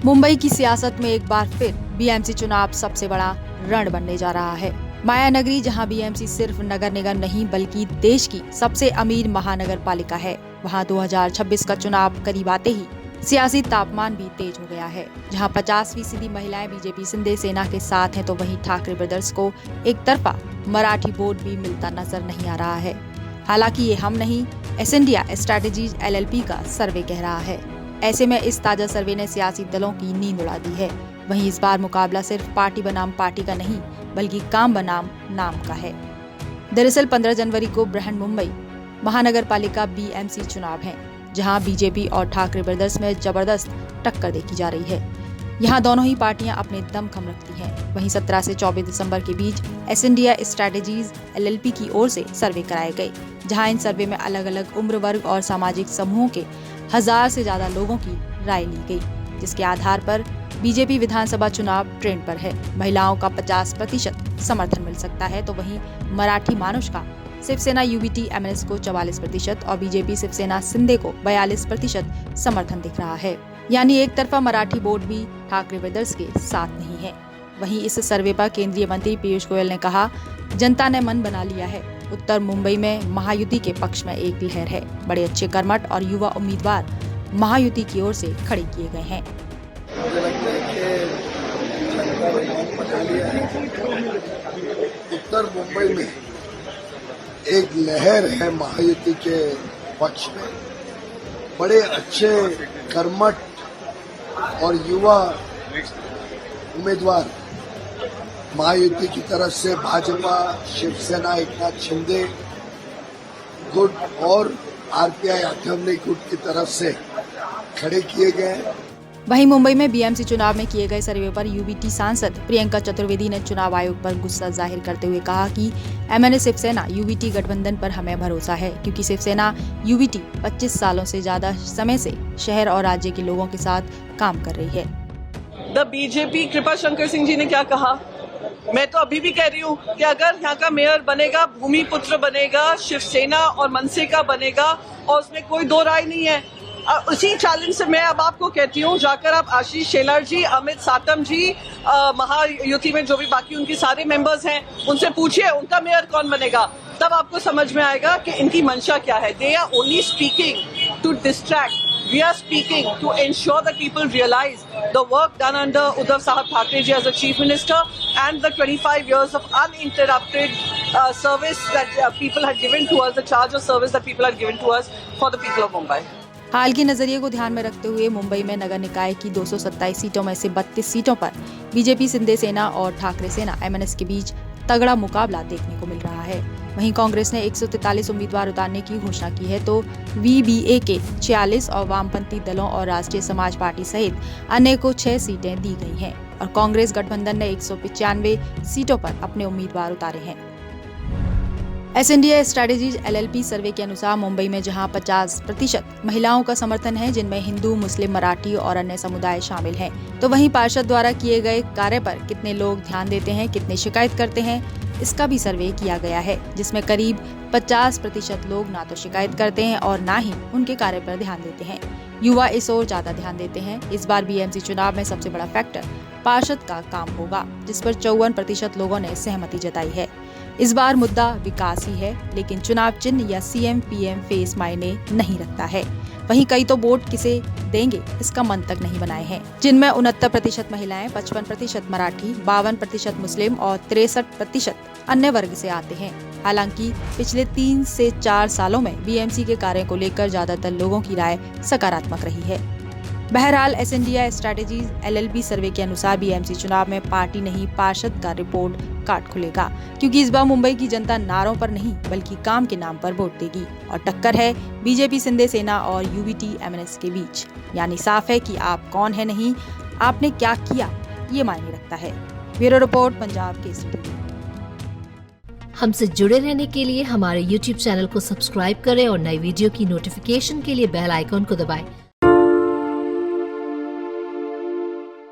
मुंबई की सियासत में एक बार फिर बीएमसी चुनाव सबसे बड़ा रण बनने जा रहा है। माया नगरी, जहां बीएमसी सिर्फ नगर निगम नहीं बल्कि देश की सबसे अमीर महानगर पालिका है, वहां 2026 का चुनाव करीब आते ही सियासी तापमान भी तेज हो गया है। जहां 50% महिलाएं बीजेपी सिंधे सेना के साथ हैं, तो वहीं ठाकरे ब्रदर्स को एक तरफा मराठी वोट भी मिलता नजर नहीं आ रहा है। हालांकि ये हम नहीं, एस इंडिया स्ट्रैटेजीज LLP का सर्वे कह रहा है। ऐसे में इस ताजा सर्वे ने सियासी दलों की नींद उड़ा दी है। वहीं इस बार मुकाबला सिर्फ पार्टी बनाम पार्टी का नहीं बल्कि काम बनाम नाम का है। दरअसल 15 जनवरी को बृहन मुंबई महानगर पालिका BMC चुनाव है, जहां बीजेपी और ठाकरे ब्रदर्स में जबरदस्त टक्कर देखी जा रही है। यहां दोनों ही पार्टियां अपने दम खम रखती हैं। वहीं 17 से 24 दिसंबर के बीच एस इंडिया स्ट्रैटेजीज LLP की ओर से सर्वे कराए गए, जहां इन सर्वे में अलग अलग उम्र वर्ग और सामाजिक समूहों के 1000 से ज्यादा लोगों की राय ली गई, जिसके आधार पर बीजेपी विधानसभा चुनाव ट्रेंड पर है। महिलाओं का 50% समर्थन मिल सकता है, तो वहीं मराठी मानुष का शिवसेना UBT MNS को 44% और बीजेपी शिवसेना सिंधे को 42% समर्थन दिख रहा है। यानी एक तरफा मराठी वोट भी ठाकरे ब्रदर्स के साथ नहीं है। वहीं इस सर्वे पर केंद्रीय मंत्री पीयूष गोयल ने कहा, जनता ने मन बना लिया है। उत्तर मुंबई में महायुति के पक्ष में एक लहर है। बड़े अच्छे कर्मठ और युवा उम्मीदवार महायुति की ओर से खड़े किए गए हैं। मुझे लगता है कि जनता ने मन बना लिया है। उत्तर मुंबई में एक लहर है महायुति के पक्ष में। बड़े अच्छे कर्मठ और युवा उम्मीदवार महायुति की तरफ से भाजपा, शिवसेना, एकनाथ शिंदे गुट और RPI आध्यात्मिक गुट की तरफ से खड़े किए गए। वहीं मुंबई में BMC चुनाव में किए गए सर्वे पर UBT सांसद प्रियंका चतुर्वेदी ने चुनाव आयोग पर गुस्सा जाहिर करते हुए कहा कि MNS शिवसेना UBT गठबंधन पर हमें भरोसा है, क्योंकि शिवसेना UBT 25 सालों से ज्यादा समय से शहर और राज्य के लोगों के साथ काम कर रही है। द बीजेपी कृपा शंकर सिंह जी ने क्या कहा, मैं तो अभी भी कह रही हूँ कि अगर यहाँ का मेयर बनेगा, भूमिपुत्र बनेगा, शिवसेना और मनसे का बनेगा, और उसमें कोई दो राय नहीं है। उसी चैलेंज से मैं अब आपको कहती हूँ, जाकर आप आशीष शेलार जी, अमित सातम जी, महायुति में जो भी बाकी उनके सारे मेंबर्स हैं, उनसे पूछिए उनका मेयर कौन बनेगा। तब आपको समझ में आएगा कि इनकी मंशा क्या है। They are only speaking to distract. We are speaking to ensure that people realize the work done under Uddhav Sahab Thackeray ji as the Chief Minister and the 25 years of uninterrupted service that people had given to us, the charge of service that people had given to us for the people of Mumbai. हाल के नजरिए को ध्यान में रखते हुए मुंबई में नगर निकाय की 227 सीटों में से 32 सीटों पर बीजेपी सिंधे सेना और ठाकरे सेना MNS के बीच तगड़ा मुकाबला देखने को मिल रहा है। वहीं कांग्रेस ने 143 उम्मीदवार उतारने की घोषणा की है, तो VBA के 46 और वामपंथी दलों और राष्ट्रीय समाज पार्टी सहित अन्य को 6 सीटें दी गई हैं और कांग्रेस गठबंधन ने 195 सीटों पर अपने उम्मीदवार उतारे हैं। एस इंडिया स्ट्रैटेजीज LLP सर्वे के अनुसार मुंबई में जहां 50% महिलाओं का समर्थन है, जिनमें हिंदू, मुस्लिम, मराठी और अन्य समुदाय शामिल हैं, तो वहीं पार्षद द्वारा किए गए कार्य पर कितने लोग ध्यान देते हैं, कितने शिकायत करते हैं, इसका भी सर्वे किया गया है, जिसमें करीब 50% लोग ना तो शिकायत करते हैं और ना ही उनके कार्य पर ध्यान देते हैं। युवा इस ओर ज्यादा ध्यान देते हैं। इस बार BMC चुनाव में सबसे बड़ा फैक्टर पार्षद का काम होगा, जिस पर 54% लोगों ने सहमति जताई है। इस बार मुद्दा विकास ही है, लेकिन चुनाव चिन्ह या CM PM फेस मायने नहीं रखता है। वहीं कई तो वोट किसे देंगे इसका मन तक नहीं बनाए हैं, जिनमें 69% महिलाएं, 55% मराठी, 52% मुस्लिम और 63% अन्य वर्ग से आते हैं। हालांकि पिछले 3 से 4 सालों में BMC के कार्य को लेकर ज्यादातर लोगों की राय सकारात्मक रही है। बहरहाल एस इंडिया स्ट्रैटेजीज LLP सर्वे के अनुसार BMC चुनाव में पार्टी नहीं पार्षद का रिपोर्ट कार्ड खुलेगा, क्योंकि इस बार मुंबई की जनता नारों पर नहीं बल्कि काम के नाम पर वोट देगी और टक्कर है बीजेपी सिंधे सेना और UBT MNS के बीच। यानी साफ है कि आप कौन है, नहीं आपने क्या किया, ये मायने रखता है। Bureau report, Punjab Kesari. हमसे जुड़े रहने के लिए हमारे YouTube चैनल को सब्सक्राइब करें और नई वीडियो की नोटिफिकेशन के लिए बेल आइकॉन को दबाएं।